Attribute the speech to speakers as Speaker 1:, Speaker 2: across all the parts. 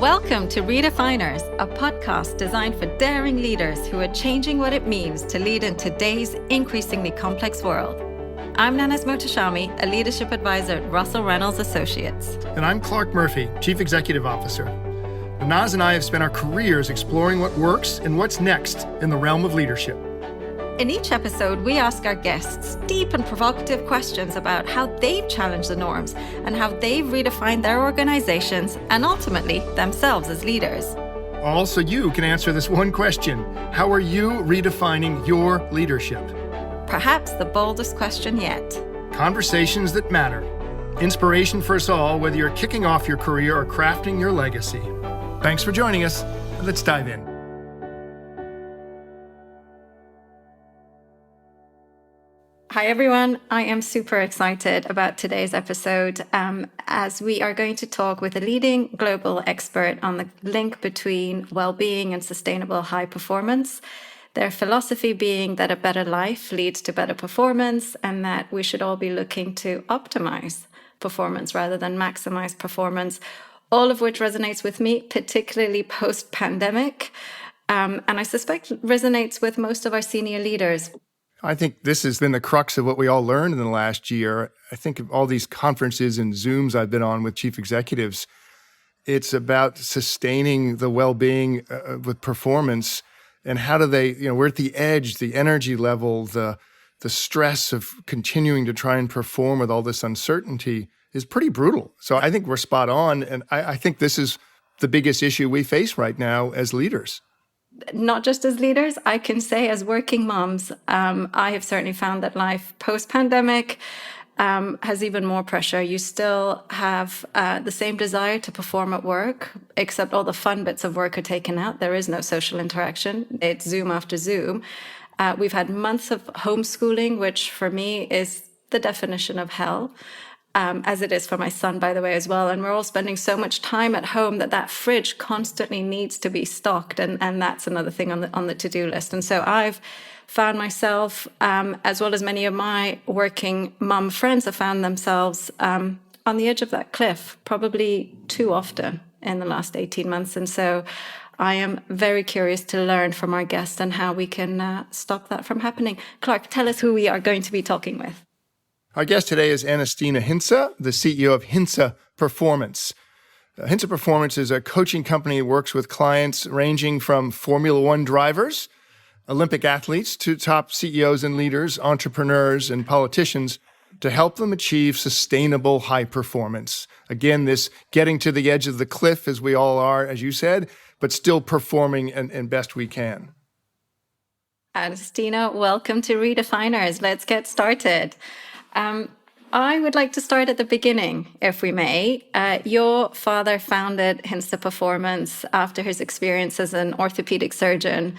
Speaker 1: Welcome to Redefiners, a podcast designed for daring leaders who are changing what it means to lead in today's increasingly complex world. I'm Annastiina Hintsa, a leadership advisor at Russell Reynolds Associates.
Speaker 2: And I'm Clark Murphy, Chief Executive Officer. Naz and I have spent our careers exploring what works and what's next in the realm of leadership.
Speaker 1: In each episode, we ask our guests deep and provocative questions about how they've challenged the norms and how they've redefined their organizations and ultimately themselves as leaders.
Speaker 2: Also, you can answer this one question: how are you redefining your leadership?
Speaker 1: Perhaps the boldest question yet.
Speaker 2: Conversations that matter. Inspiration for us all, whether you're kicking off your career or crafting your legacy. Thanks for joining us. Let's dive in.
Speaker 1: Hi, everyone. I am super excited about today's episode as we are going to talk with a leading global expert on the link between well-being and sustainable high performance. Their philosophy being that a better life leads to better performance and that we should all be looking to optimize performance rather than maximize performance, all of which resonates with me, particularly post-pandemic. And I suspect resonates with most of our senior leaders.
Speaker 2: I think this has been the crux of what we all learned in the last year. I think of all these conferences and Zooms I've been on with chief executives. It's about sustaining the well-being with performance, and how do they, we're at the edge, the energy level, the stress of continuing to try and perform with all this uncertainty is pretty brutal. So I think we're spot on, and I think this is the biggest issue we face right now as leaders.
Speaker 1: Not just as leaders, I can say as working moms, I have certainly found that life post-pandemic has even more pressure. You still have the same desire to perform at work, except all the fun bits of work are taken out. There is no social interaction. It's Zoom after Zoom. We've had months of homeschooling, which for me is the definition of hell. As it is for my son, by the way, as well. And we're all spending so much time at home that fridge constantly needs to be stocked. And that's another thing on the to-do list. And so I've found myself, as well as many of my working mum friends have found themselves on the edge of that cliff, probably too often in the last 18 months. And so I am very curious to learn from our guest and how we can stop that from happening. Clark, tell us who we are going to be talking with.
Speaker 2: Our guest today is Annastiina Hintsa, the CEO of Hintsa Performance. Hintsa Performance is a coaching company that works with clients ranging from Formula One drivers, Olympic athletes, to top CEOs and leaders, entrepreneurs, and politicians to help them achieve sustainable high performance. Again, this getting to the edge of the cliff, as we all are, as you said, but still performing and best we can.
Speaker 1: Annastiina, welcome to Redefiners. Let's get started. I would like to start at the beginning, if we may. Your father founded Hintsa Performance after his experience as an orthopedic surgeon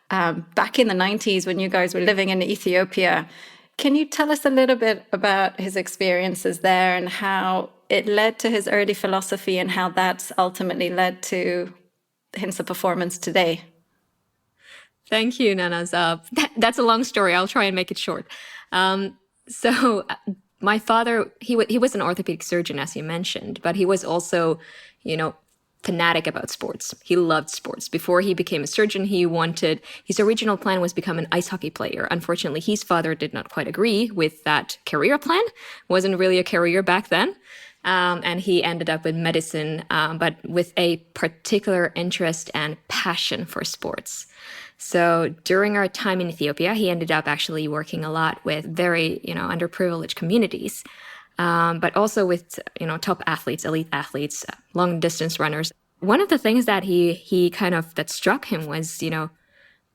Speaker 1: back in the 90s when you guys were living in Ethiopia. Can you tell us a little bit about his experiences there and how it led to his early philosophy and how that's ultimately led to Hintsa Performance today?
Speaker 3: Thank you, Nanas. That's a long story. I'll try and make it short. So my father, he was an orthopedic surgeon, as you mentioned, but he was also, fanatic about sports. He loved sports. Before he became a surgeon, his original plan was become an ice hockey player. Unfortunately, his father did not quite agree with that career plan. Wasn't really a career back then. And he ended up with medicine, but with a particular interest and passion for sports. So during our time in Ethiopia, he ended up actually working a lot with very, underprivileged communities, but also with, top athletes, elite athletes, long distance runners. One of the things that that struck him was,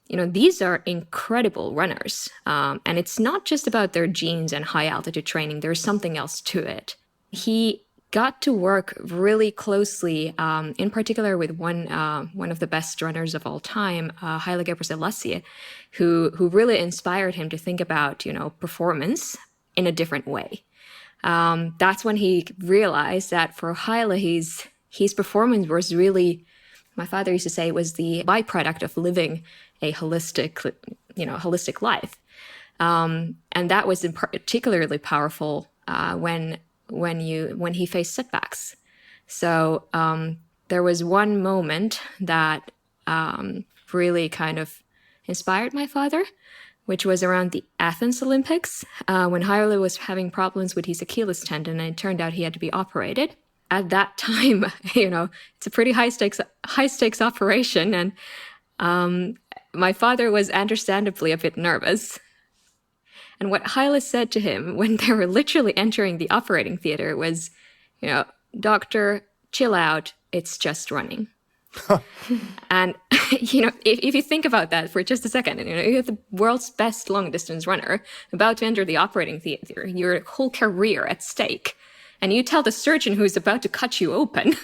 Speaker 3: these are incredible runners. And it's not just about their genes and high altitude training. There's something else to it. He got to work really closely, in particular with one of the best runners of all time, Haile Gebrselassie, who really inspired him to think about, performance in a different way. That's when he realized that for Haile, his performance was really, my father used to say, was the byproduct of living a holistic life. And that was particularly powerful when he faced setbacks. So there was one moment that really kind of inspired my father, which was around the Athens Olympics, when Haile was having problems with his Achilles tendon, and it turned out he had to be operated. At that time, it's a pretty high stakes operation, and my father was understandably a bit nervous. And what Haile said to him when they were literally entering the operating theater was, "Doctor, chill out. It's just running." And, if you think about that for just a second, you're the world's best long distance runner about to enter the operating theater, your whole career at stake. And you tell the surgeon who's about to cut you open,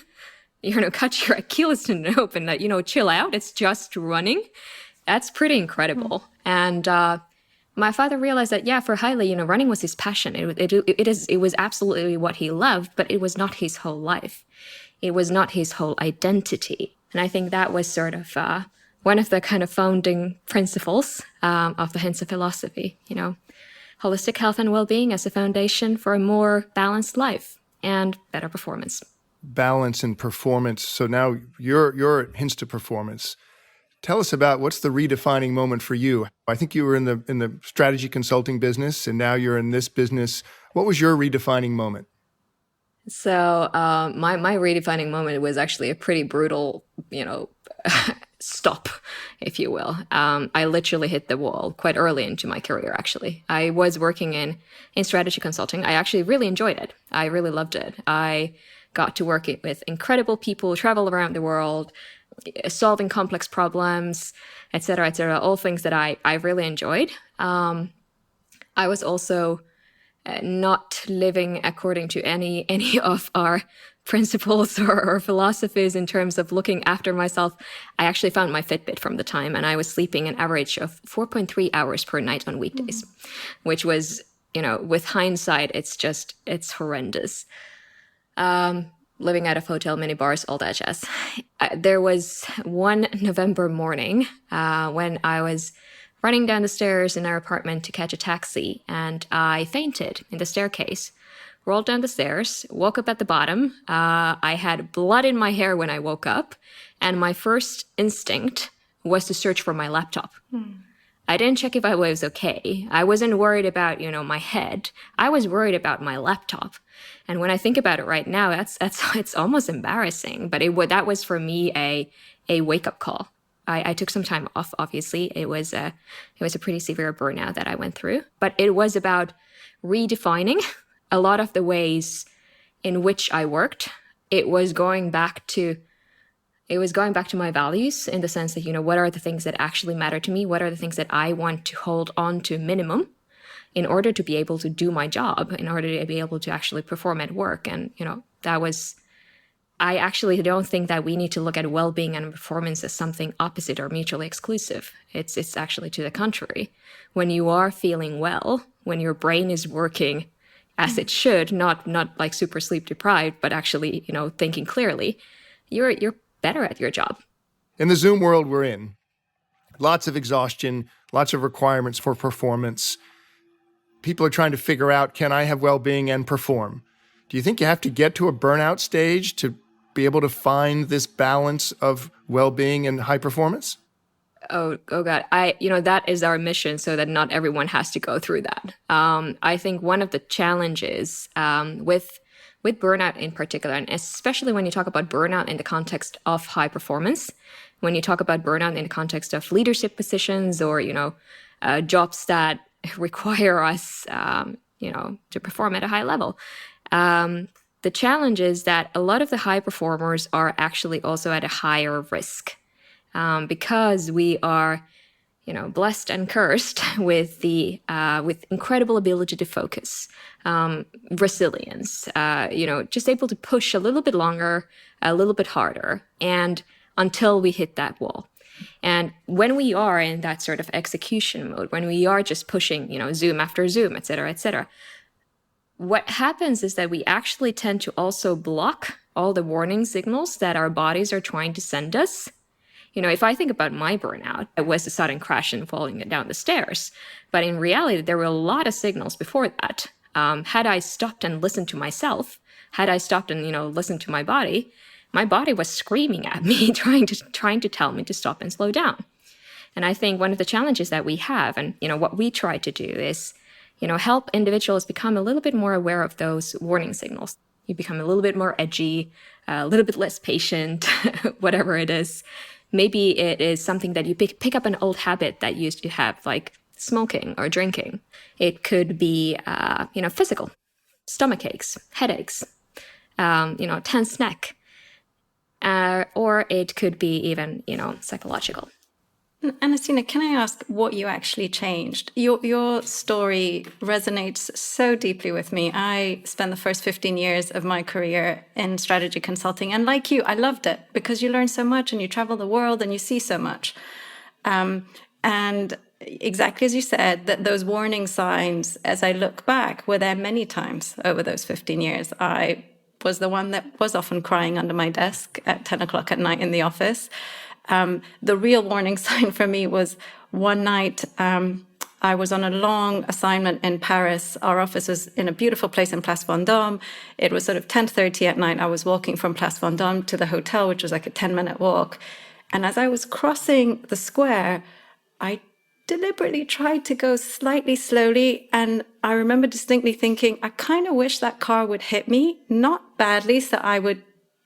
Speaker 3: cut your Achilles tendon open, that, chill out, it's just running. That's pretty incredible. And my father realized that, for Haile, running was his passion. It was absolutely what he loved, but it was not his whole life. It was not his whole identity. And I think that was sort of one of the kind of founding principles of the Hintsa philosophy, holistic health and well-being as a foundation for a more balanced life and better performance.
Speaker 2: Balance and performance. So now you're at Hintsa Performance. Tell us about what's the redefining moment for you. I think you were in the strategy consulting business, and now you're in this business. What was your redefining moment?
Speaker 3: So my redefining moment was actually a pretty brutal, stop, if you will. I literally hit the wall quite early into my career, actually. I was working in strategy consulting. I actually really enjoyed it. I really loved it. I got to work with incredible people, travel around the world, solving complex problems, et cetera, all things that I really enjoyed. I was also not living according to any of our principles or philosophies in terms of looking after myself. I actually found my Fitbit from the time, and I was sleeping an average of 4.3 hours per night on weekdays, which was, with hindsight, it's horrendous. Living out of hotel mini bars, all that jazz. There was one November morning when I was running down the stairs in our apartment to catch a taxi, and I fainted in the staircase. Rolled down the stairs, woke up at the bottom. I had blood in my hair when I woke up, and my first instinct was to search for my laptop. I didn't check if I was okay. I wasn't worried about, my head. I was worried about my laptop. And when I think about it right now, it's almost embarrassing. But that was for me a wake-up call. I took some time off, obviously. It was a pretty severe burnout that I went through. But it was about redefining a lot of the ways in which I worked. It was going back to my values, in the sense that, what are the things that actually matter to me? What are the things that I want to hold on to minimum in order to be able to do my job, in order to be able to actually perform at work? And, I actually don't think that we need to look at well-being and performance as something opposite or mutually exclusive. It's actually to the contrary. When you are feeling well, when your brain is working as it should, not like super sleep deprived, but actually, thinking clearly, you're better at your job.
Speaker 2: In the Zoom world we're in, lots of exhaustion, lots of requirements for performance. People are trying to figure out, can I have well-being and perform? Do you think you have to get to a burnout stage to be able to find this balance of well-being and high performance?
Speaker 3: Oh God. That is our mission, so that not everyone has to go through that. I think one of the challenges with burnout in particular, and especially when you talk about burnout in the context of high performance, when you talk about burnout in the context of leadership positions or, jobs that require us, to perform at a high level. The challenge is that a lot of the high performers are actually also at a higher risk because we are, blessed and cursed with with incredible ability to focus, resilience, just able to push a little bit longer, a little bit harder, and until we hit that wall. And when we are in that sort of execution mode, when we are just pushing, Zoom after Zoom, et cetera, what happens is that we actually tend to also block all the warning signals that our bodies are trying to send us. If I think about my burnout, it was a sudden crash and falling down the stairs. But in reality, there were a lot of signals before that. Had I stopped and listened to myself, had I stopped and, listened to my body, my body was screaming at me, trying to tell me to stop and slow down. And I think one of the challenges that we have, and what we try to do is, help individuals become a little bit more aware of those warning signals. You become a little bit more edgy, a little bit less patient, whatever it is. Maybe it is something that you pick up an old habit that you used to have, like smoking or drinking. It could be, physical, stomach aches, headaches, tense neck, or it could be even, psychological.
Speaker 1: Annastiina, can I ask what you actually changed? Your story resonates so deeply with me. I spent the first 15 years of my career in strategy consulting. And like you, I loved it because you learn so much and you travel the world and you see so much. And exactly as you said, that those warning signs, as I look back, were there many times over those 15 years. I was the one that was often crying under my desk at 10 o'clock at night in the office. The real warning sign for me was one night I was on a long assignment in Paris. Our office was in a beautiful place in Place Vendôme. It was sort of 10:30 at night. I was walking from Place Vendôme to the hotel, which was like a 10-minute walk. And as I was crossing the square, I deliberately tried to go slightly slowly. And I remember distinctly thinking, I kind of wish that car would hit me, not badly so I would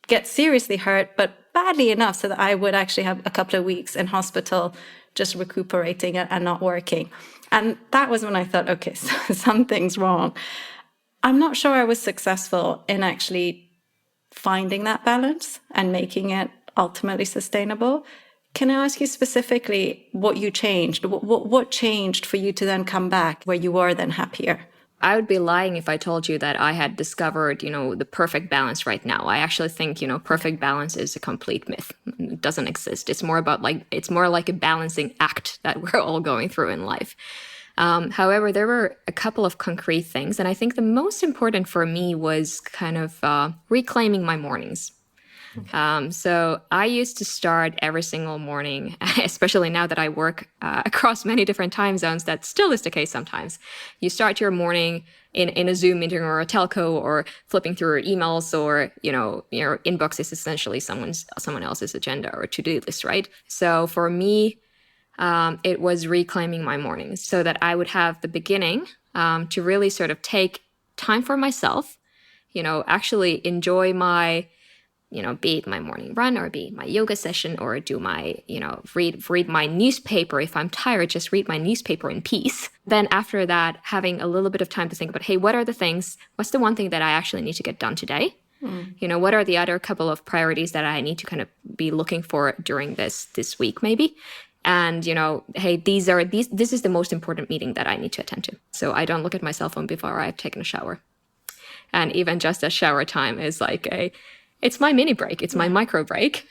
Speaker 1: get seriously hurt, but badly enough so that I would actually have a couple of weeks in hospital just recuperating and not working. And that was when I thought, okay, so something's wrong. I'm not sure I was successful in actually finding that balance and making it ultimately sustainable. Can I ask you specifically what you changed? What changed for you to then come back where you were then happier?
Speaker 3: I would be lying if I told you that I had discovered, the perfect balance right now. I actually think, perfect balance is a complete myth. It doesn't exist. It's more like a balancing act that we're all going through in life. However, there were a couple of concrete things. And I think the most important for me was kind of reclaiming my mornings. So I used to start every single morning, especially now that I work across many different time zones. That still is the case sometimes. You start your morning in a Zoom meeting or a telco or flipping through your emails, or, your inbox is essentially someone else's agenda or to-do list, right? So for me, it was reclaiming my mornings so that I would have the beginning to really sort of take time for myself, actually enjoy my be it my morning run or be it my yoga session or do my, read my newspaper. If I'm tired, just read my newspaper in peace. Then after that, having a little bit of time to think about, hey, what's the one thing that I actually need to get done today? What are the other couple of priorities that I need to kind of be looking for during this week maybe? And, hey, this is the most important meeting that I need to attend to. So I don't look at my cell phone before I've taken a shower. And even just a shower time is like it's my mini break. It's my micro break,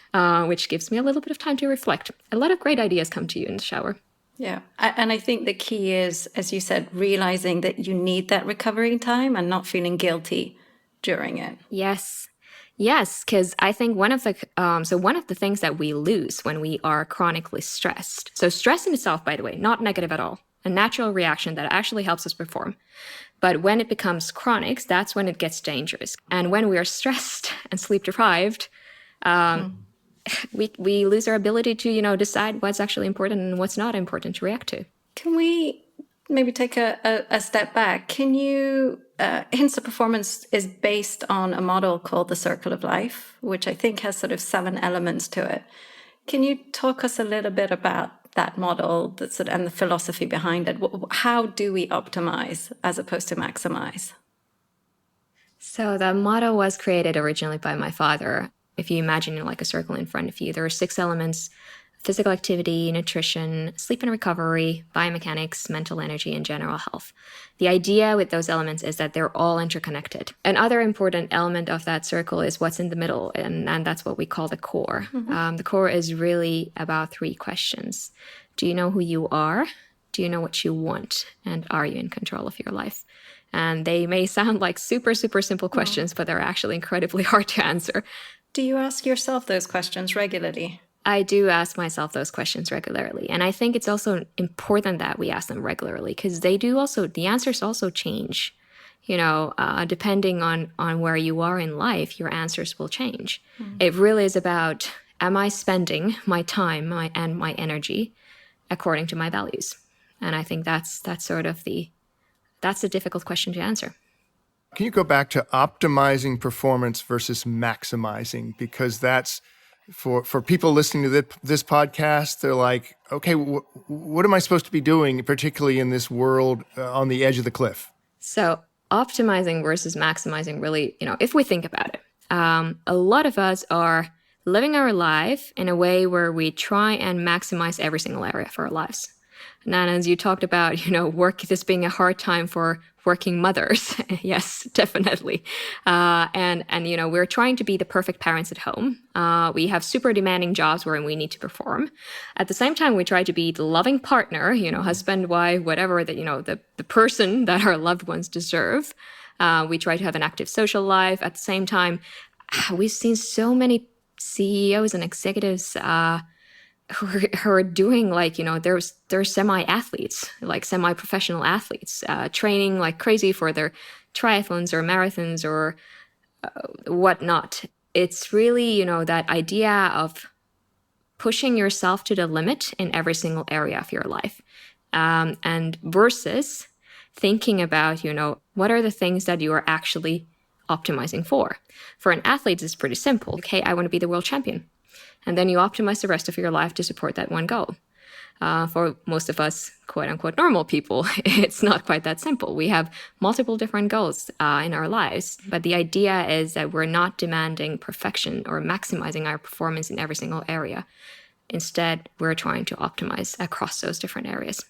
Speaker 3: which gives me a little bit of time to reflect. A lot of great ideas come to you in the shower.
Speaker 1: Yeah. And I think the key is, as you said, realizing that you need that recovery time and not feeling guilty during it.
Speaker 3: Yes. Yes, because I think one of the things that we lose when we are chronically stressed. So stress in itself, by the way, not negative at all. A natural reaction that actually helps us perform. But when it becomes chronic, that's when it gets dangerous. And when we are stressed and sleep deprived, we lose our ability to, decide what's actually important and what's not important to react to.
Speaker 1: Can we maybe take a step back? Can you, Hintsa Performance is based on a model called the Circle of Life, which I think has sort of 7 elements to it. Can you talk us a little bit about that model and the philosophy behind it? How do we optimize as opposed to maximize?
Speaker 3: So the model was created originally by my father. If you imagine like a circle in front of you, there are 6 elements: physical activity, nutrition, sleep and recovery, biomechanics, mental energy, and general health. The idea with those elements is that they're all interconnected. Another important element of that circle is what's in the middle, and that's what we call the core. The core is really about 3 questions. Do you know who you are? Do you know what you want? And are you in control of your life? And they may sound like super, super simple questions, but they're actually incredibly hard to answer.
Speaker 1: Do you ask yourself those questions regularly?
Speaker 3: I do ask myself those questions regularly. And I think it's also important that we ask them regularly because the answers also change. depending on where you are in life, your answers will change. It really is about, am I spending my time and my energy according to my values? And I think that's a difficult question to answer.
Speaker 2: Can you go back to optimizing performance versus maximizing? Because that's for people listening to this podcast, they're like, okay, what am I supposed to be doing, particularly in this world on the edge of the cliff?
Speaker 3: So optimizing versus maximizing, really, if we think about it, a lot of us are living our life in a way where we try and maximize every single area of our lives. And as you talked about, work, this being a hard time for working mothers. Yes, definitely. And we're trying to be the perfect parents at home. We have super demanding jobs where we need to perform. At the same time, we try to be the loving partner, husband, wife, whatever, the person that our loved ones deserve. We try to have an active social life. At the same time, we've seen so many CEOs and executives who are doing they're semi-athletes, like semi-professional athletes, training like crazy for their triathlons or marathons or whatnot. It's really, that idea of pushing yourself to the limit in every single area of your life, and versus thinking about, what are the things that you are actually optimizing for. For an athlete, it's pretty simple. Okay, I want to be the world champion. And then you optimize the rest of your life to support that one goal. For most of us, quote unquote, normal people, it's not quite that simple. We have multiple different goals in our lives. But the idea is that we're not demanding perfection or maximizing our performance in every single area. Instead, we're trying to optimize across those different areas.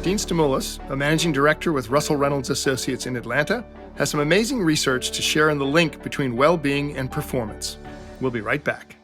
Speaker 2: Dean Stamoulis, a managing director with Russell Reynolds Associates in Atlanta, has some amazing research to share on the link between well-being and performance. We'll be right back.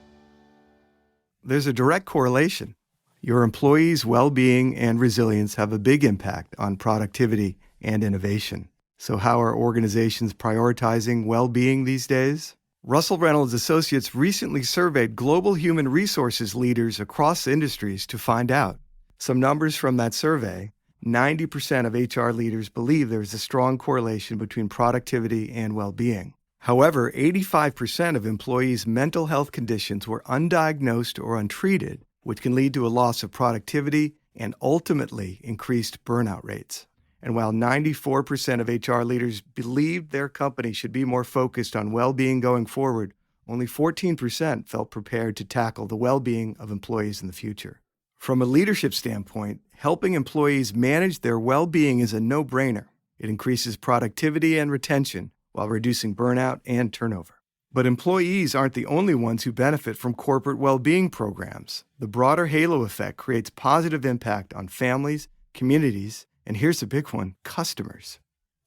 Speaker 4: There's a direct correlation. Your employees' well-being and resilience have a big impact on productivity and innovation. So how are organizations prioritizing well-being these days? Russell Reynolds Associates recently surveyed global human resources leaders across industries to find out. Some numbers from that survey: 90% of HR leaders believe there is a strong correlation between productivity and well-being. However, 85% of employees' mental health conditions were undiagnosed or untreated, which can lead to a loss of productivity and ultimately increased burnout rates. And while 94% of HR leaders believed their company should be more focused on well-being going forward, only 14% felt prepared to tackle the well-being of employees in the future. From a leadership standpoint, helping employees manage their well-being is a no-brainer. It increases productivity and retention while reducing burnout and turnover. But employees aren't the only ones who benefit from corporate well-being programs. The broader halo effect creates positive impact on families, communities, and here's a big one, customers.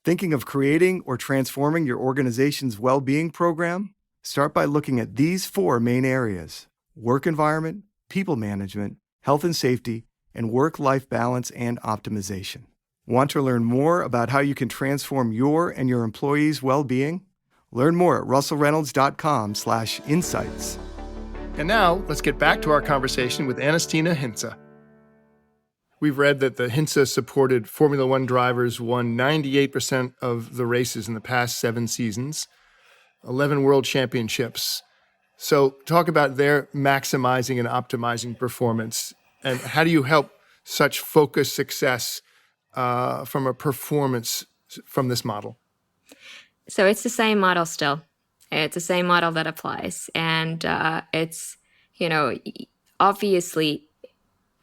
Speaker 4: Thinking of creating or transforming your organization's well-being program? Start by looking at these 4 main areas: work environment, people management, health and safety, and work-life balance and optimization. Want to learn more about how you can transform your and your employees' well-being? Learn more at russellreynolds.com/insights.
Speaker 2: And now, let's get back to our conversation with Annastiina Hintsa. We've read that the Hintsa-supported Formula One drivers won 98% of the races in the past 7 seasons, 11 world championships. So talk about their maximizing and optimizing performance, and how do you help such focused success from a performance from this model?
Speaker 3: So it's the same model still. It's the same model that applies. And it's, obviously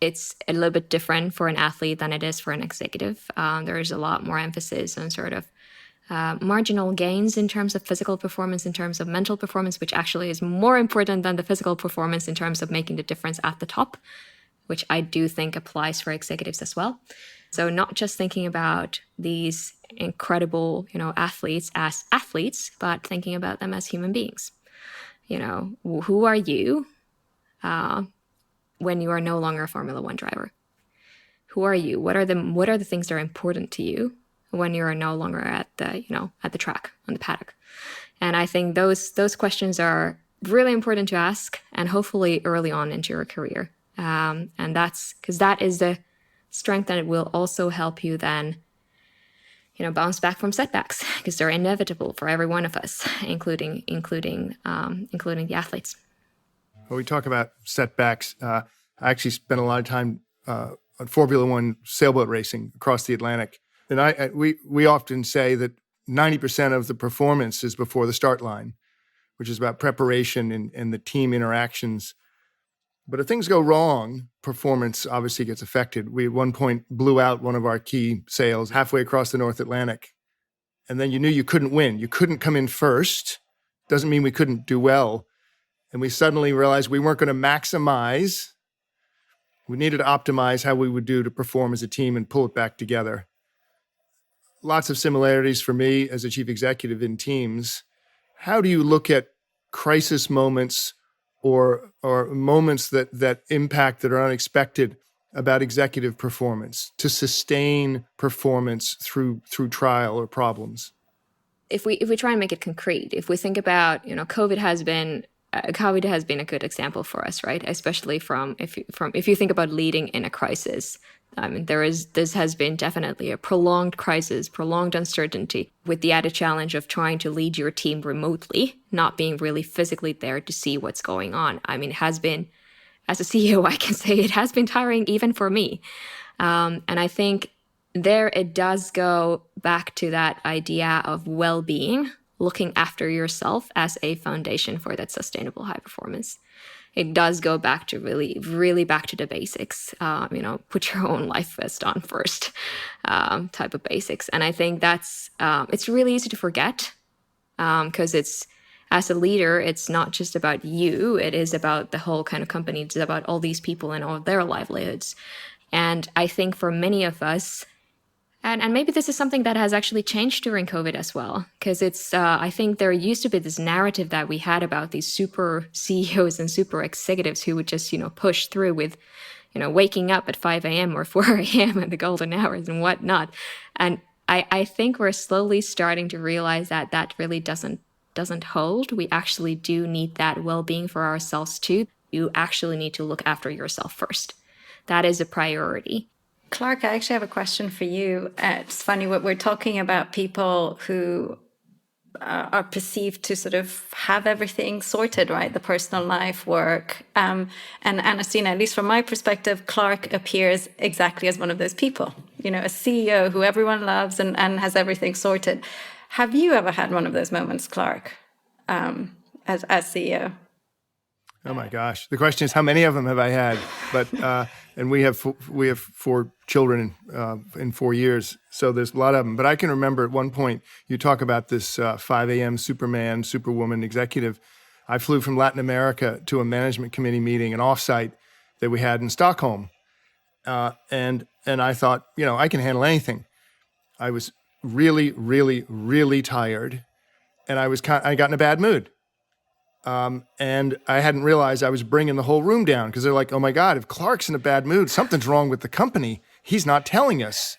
Speaker 3: it's a little bit different for an athlete than it is for an executive. There's a lot more emphasis on sort of marginal gains in terms of physical performance, in terms of mental performance, which actually is more important than the physical performance in terms of making the difference at the top, which I do think applies for executives as well. So not just thinking about these incredible, athletes as athletes, but thinking about them as human beings. Who are you when you are no longer a Formula One driver? Who are you? What are the things that are important to you when you are no longer at the track, on the paddock? And I think those questions are really important to ask, and hopefully early on into your career. And that's because that is the strength that it will also help you then, bounce back from setbacks because they're inevitable for every one of us, including the athletes.
Speaker 2: When we talk about setbacks, I actually spent a lot of time on Formula One sailboat racing across the Atlantic. And we often say that 90% of the performance is before the start line, which is about preparation and the team interactions. But if things go wrong, performance obviously gets affected. We at one point blew out one of our key sails halfway across the North Atlantic. And then you knew you couldn't win. You couldn't come in first. Doesn't mean we couldn't do well. And we suddenly realized we weren't going to maximize. We needed to optimize how we would do to perform as a team and pull it back together. Lots of similarities for me as a chief executive in teams. How do you look at crisis moments or moments that impact, that are unexpected about executive performance to sustain performance through trial or problems?
Speaker 3: If we try and make it concrete, if we think about, COVID has been a good example for us, right? Especially if you think about leading in a crisis. I mean, this has been definitely a prolonged crisis, prolonged uncertainty, with the added challenge of trying to lead your team remotely, not being really physically there to see what's going on. I mean, it has been, as a CEO, I can say it has been tiring even for me. And I think there it does go back to that idea of well-being, looking after yourself as a foundation for that sustainable high performance. It does go back to really back to the basics. Put your own life vest on first, type of basics. And I think that's it's really easy to forget because as a leader, it's not just about you. It is about the whole kind of company. It's about all these people and all their livelihoods. And I think for many of us, and maybe this is something that has actually changed during COVID as well, because I think there used to be this narrative that we had about these super CEOs and super executives who would just, push through with, waking up at 5 a.m. or 4 a.m. at the golden hours and whatnot. And I think we're slowly starting to realize that really doesn't hold. We actually do need that well-being for ourselves too. You actually need to look after yourself first. That is a priority.
Speaker 1: Clark, I actually have a question for you. It's funny what we're talking about, people who are perceived to sort of have everything sorted, right? The personal life, work. And Annastiina, at least from my perspective, Clark appears exactly as one of those people, a CEO who everyone loves and has everything sorted. Have you ever had one of those moments, Clark, as CEO?
Speaker 2: Oh my gosh! The question is, how many of them have I had? But and we have 4 children in 4 years, so there's a lot of them. But I can remember at one point you talk about this 5 a.m. Superman, Superwoman executive. I flew from Latin America to a management committee meeting, an offsite that we had in Stockholm, and I thought, I can handle anything. I was really, really, really tired, and I got in a bad mood. And I hadn't realized I was bringing the whole room down because they're like, oh my God, if Clark's in a bad mood, something's wrong with the company. He's not telling us.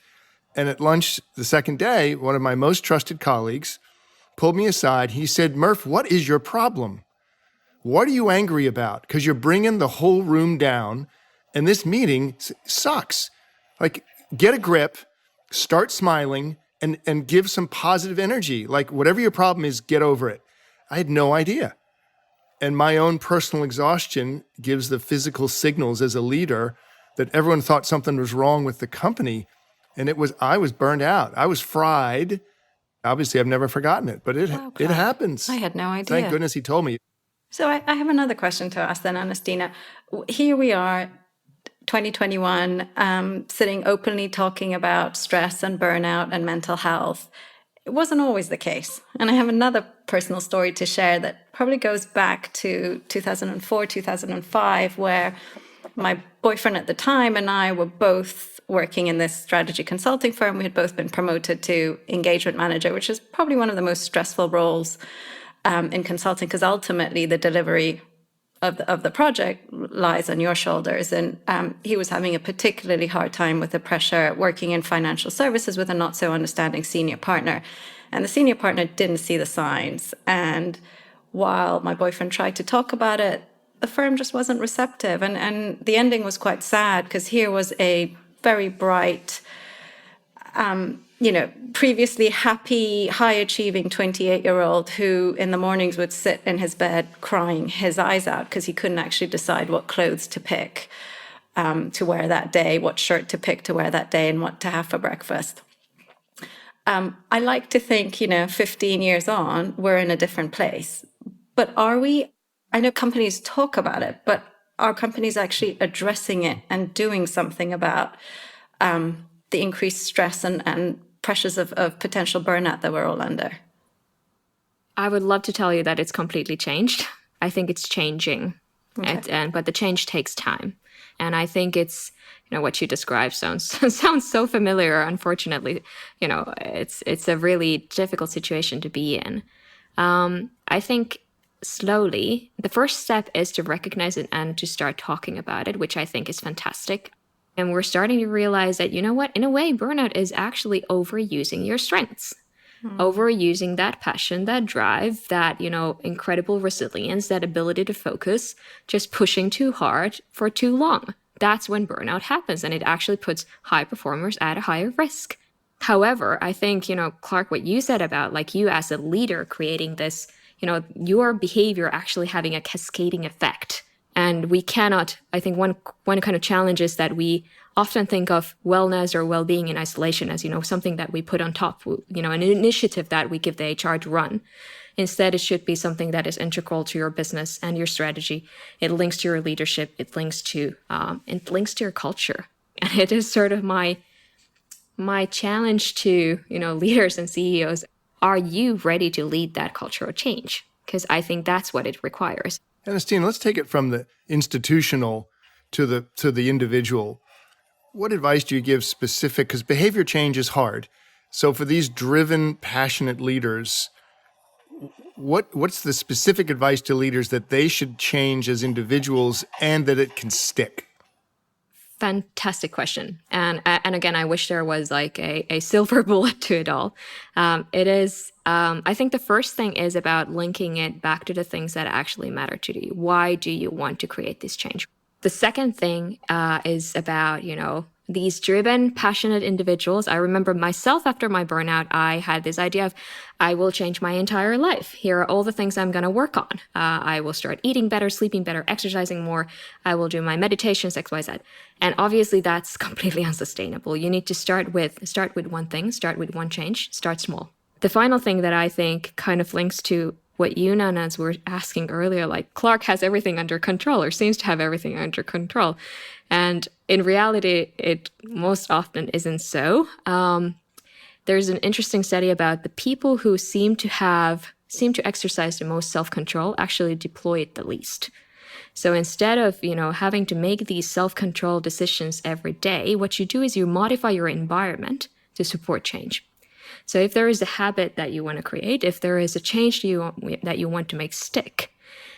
Speaker 2: And at lunch the second day, one of my most trusted colleagues pulled me aside. He said, Murph, what is your problem? What are you angry about? Because you're bringing the whole room down and this meeting sucks. Like, get a grip, start smiling, and give some positive energy. Like, whatever your problem is, get over it. I had no idea. And my own personal exhaustion gives the physical signals as a leader that everyone thought something was wrong with the company. And I was burned out. I was fried. Obviously, I've never forgotten it, but it happens.
Speaker 1: I had no idea.
Speaker 2: Thank goodness he told me.
Speaker 1: So I have another question to ask then, Annastiina. Here we are, 2021, sitting openly talking about stress and burnout and mental health. It wasn't always the case. And I have another personal story to share that probably goes back to 2004, 2005, where my boyfriend at the time and I were both working in this strategy consulting firm. We had both been promoted to engagement manager, which is probably one of the most stressful roles in consulting, because ultimately the delivery of the project lies on your shoulders. And he was having a particularly hard time with the pressure working in financial services with a not so understanding senior partner. And the senior partner didn't see the signs. And while my boyfriend tried to talk about it, the firm just wasn't receptive. And the ending was quite sad, because here was a very bright previously happy, high-achieving 28-year-old who in the mornings would sit in his bed crying his eyes out because he couldn't actually decide what clothes to pick to wear that day, what shirt to pick to wear that day, and what to have for breakfast. I like to think, 15 years on, we're in a different place. But are we? I know companies talk about it, but are companies actually addressing it and doing something about the increased stress and pressures of potential burnout that we're all under?
Speaker 3: I would love to tell you that it's completely changed. I think it's changing,
Speaker 1: Okay.
Speaker 3: but the change takes time. And I think it's, what you described sounds sounds so familiar. Unfortunately, it's a really difficult situation to be in. I think slowly, the first step is to recognize it and to start talking about it, which I think is fantastic. And we're starting to realize that, in a way, burnout is actually overusing your strengths, overusing that passion, that drive, that, incredible resilience, that ability to focus, just pushing too hard for too long. That's when burnout happens, and it actually puts high performers at a higher risk. However, I think, Clark, what you said about like you as a leader creating this, your behavior actually having a cascading effect. And we cannot, I think one kind of challenge is that we often think of wellness or well-being in isolation as, something that we put on top, an initiative that we give the HR to run. Instead, it should be something that is integral to your business and your strategy. It links to your leadership. It links to your culture. And it is sort of my challenge to, leaders and CEOs. Are you ready to lead that cultural change? Because I think that's what it requires.
Speaker 2: Annastiina, let's take it from the institutional to the individual. What advice do you give specific? Because behavior change is hard. So for these driven, passionate leaders, what's the specific advice to leaders that they should change as individuals and that it can stick?
Speaker 3: Fantastic question. And again, I wish there was like a silver bullet to it all. It is, I think the first thing is about linking it back to the things that actually matter to you. Why do you want to create this change? The second thing is about, these driven, passionate individuals. I remember myself after my burnout, I had this idea of, I will change my entire life. Here are all the things I'm going to work on. I will start eating better, sleeping better, exercising more. I will do my meditations, X, Y, Z. And obviously that's completely unsustainable. You need to start with one thing, start with one change, start small. The final thing that I think kind of links to what you, Nanas, were asking earlier, like Clark has everything under control or seems to have everything under control. And in reality, it most often isn't so. There's an interesting study about the people who seem to exercise the most self-control actually deploy it the least. So instead of, having to make these self-control decisions every day, what you do is you modify your environment to support change. So if there is a habit that you want to create, if there is a change that you want to make stick,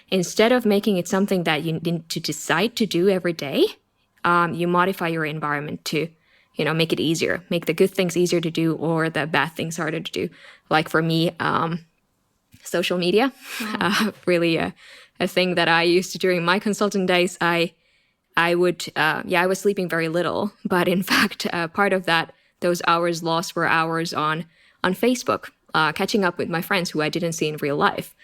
Speaker 3: instead of making it something that you need to decide to do every day, you modify your environment to, make it easier, make the good things easier to do or the bad things harder to do. Like for me, social media, really a thing that I used to during my consulting days. I was sleeping very little, but in fact, part of those hours lost were hours on Facebook, catching up with my friends who I didn't see in real life.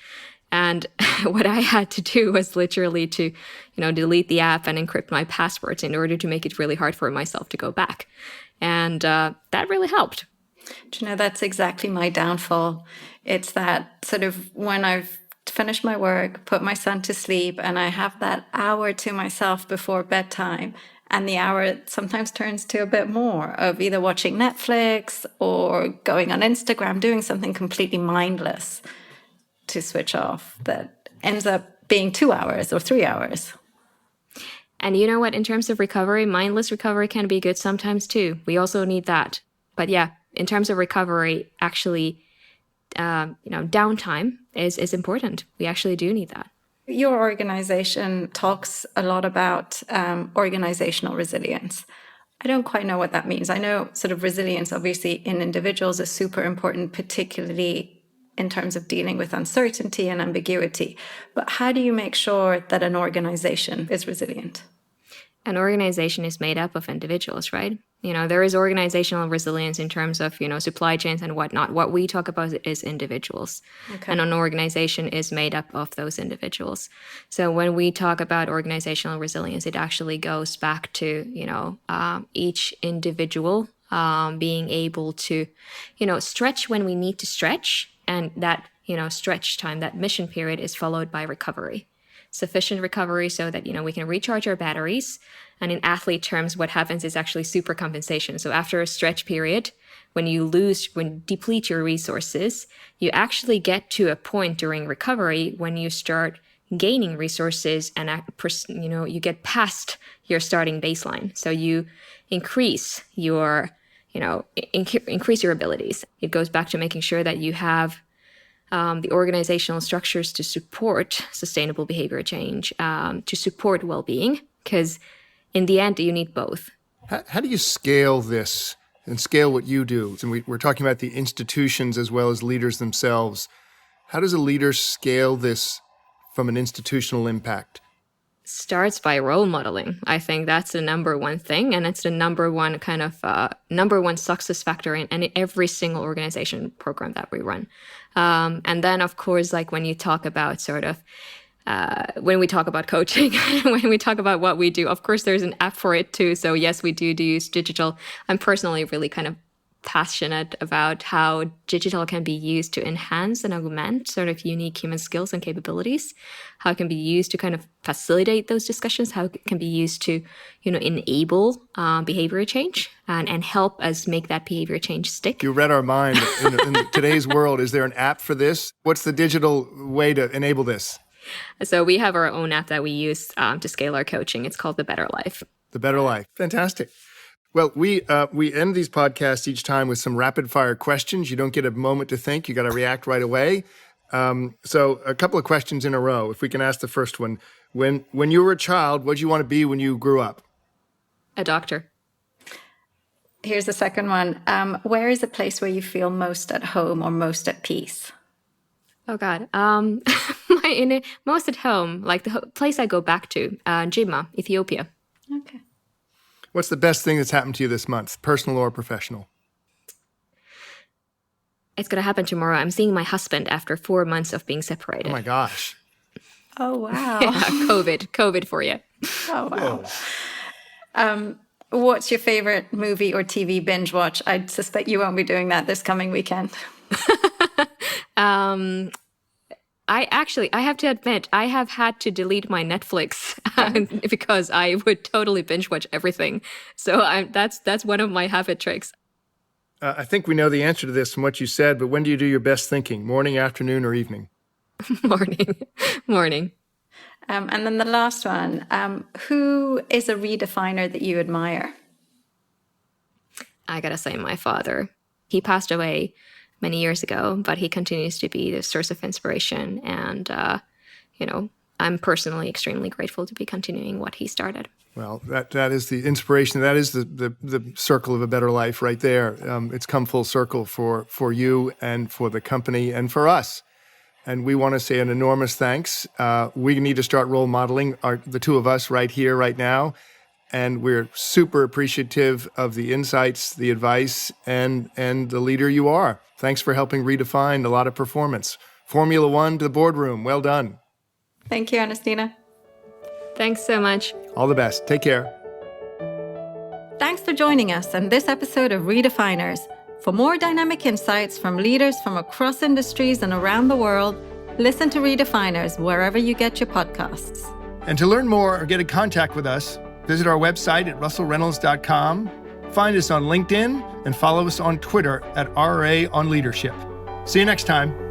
Speaker 3: And what I had to do was literally to, delete the app and encrypt my passwords in order to make it really hard for myself to go back. And that really helped.
Speaker 1: Do you know, that's exactly my downfall. It's that sort of when I've finished my work, put my son to sleep, and I have that hour to myself before bedtime. And the hour sometimes turns to a bit more of either watching Netflix or going on Instagram, doing something completely mindless to switch off that ends up being 2 hours or 3 hours.
Speaker 3: And you know what? In terms of recovery, mindless recovery can be good sometimes too. We also need that. But yeah, in terms of recovery, actually, downtime is important. We actually do need that.
Speaker 1: Your organization talks a lot about organizational resilience. I don't quite know what that means. I know sort of resilience, obviously, in individuals is super important, particularly in terms of dealing with uncertainty and ambiguity. But how do you make sure that an organization is resilient?
Speaker 3: An organization is made up of individuals, right? There is organizational resilience in terms of, supply chains and whatnot. What we talk about is individuals.
Speaker 1: Okay.
Speaker 3: And an organization is made up of those individuals. So when we talk about organizational resilience, it actually goes back to, each individual being able to, stretch when we need to stretch. And that, stretch time, that mission period is followed by recovery. Sufficient recovery so that, we can recharge our batteries. And in athlete terms, what happens is actually supercompensation. So after a stretch period, when you deplete your resources, you actually get to a point during recovery when you start gaining resources and, you get past your starting baseline. So you increase your, increase your abilities. It goes back to making sure that you have the organizational structures to support sustainable behavior change, to support well-being, because in the end, you need both.
Speaker 2: How do you scale this and scale what you do? And we're talking about the institutions as well as leaders themselves. How does a leader scale this from an institutional impact?
Speaker 3: Starts by role modeling. I think that's the number one thing, and it's the number one number one success factor in every single organization program that we run. And then, of course, like when you talk about when we talk about coaching, when we talk about what we do, of course, there's an app for it too. So yes, we do use digital. I'm personally really kind of passionate about how digital can be used to enhance and augment sort of unique human skills and capabilities, how it can be used to kind of facilitate those discussions, how it can be used to, enable behavior change and help us make that behavior change stick.
Speaker 2: You read our mind. In today's world, is there an app for this? What's the digital way to enable this?
Speaker 3: So we have our own app that we use to scale our coaching. It's called The Better Life.
Speaker 2: The Better Life. Fantastic. Well, we end these podcasts each time with some rapid fire questions. You don't get a moment to think. You got to react right away. So a couple of questions in a row. If we can ask the first one. When you were a child, what did you want to be when you grew up?
Speaker 3: A doctor.
Speaker 1: Here's the second one. Where is a place where you feel most at home or most at peace?
Speaker 3: Oh, God. Most at home, like the place I go back to, Jimma, Ethiopia.
Speaker 1: Okay.
Speaker 2: What's the best thing that's happened to you this month, personal or professional?
Speaker 3: It's going to happen tomorrow. I'm seeing my husband after 4 months of being separated.
Speaker 2: Oh, my gosh.
Speaker 1: Oh, wow.
Speaker 3: Yeah, COVID for you.
Speaker 1: Oh, wow. What's your favorite movie or TV binge watch? I suspect you won't be doing that this coming weekend.
Speaker 3: I have to admit, I have had to delete my Netflix because I would totally binge watch everything. So that's one of my habit tricks.
Speaker 2: I think we know the answer to this from what you said, but when do you do your best thinking? Morning, afternoon, or evening?
Speaker 3: Morning.
Speaker 1: And then the last one, who is a redefiner that you admire?
Speaker 3: I gotta say my father. He passed away many years ago, but he continues to be the source of inspiration. And, I'm personally extremely grateful to be continuing what he started.
Speaker 2: Well, that is the inspiration. That is the circle of a better life right there. It's come full circle for you and for the company and for us. And we want to say an enormous thanks. We need to start role modeling the two of us right here, right now. And we're super appreciative of the insights, the advice, and the leader you are. Thanks for helping redefine a lot of performance. Formula One to the boardroom. Well done.
Speaker 1: Thank you, Annastiina.
Speaker 3: Thanks so much.
Speaker 2: All the best. Take care.
Speaker 1: Thanks for joining us on this episode of Redefiners. For more dynamic insights from leaders from across industries and around the world, listen to Redefiners wherever you get your podcasts.
Speaker 2: And to learn more or get in contact with us, visit our website at russellreynolds.com, find us on LinkedIn, and follow us on Twitter at RA on Leadership. See you next time.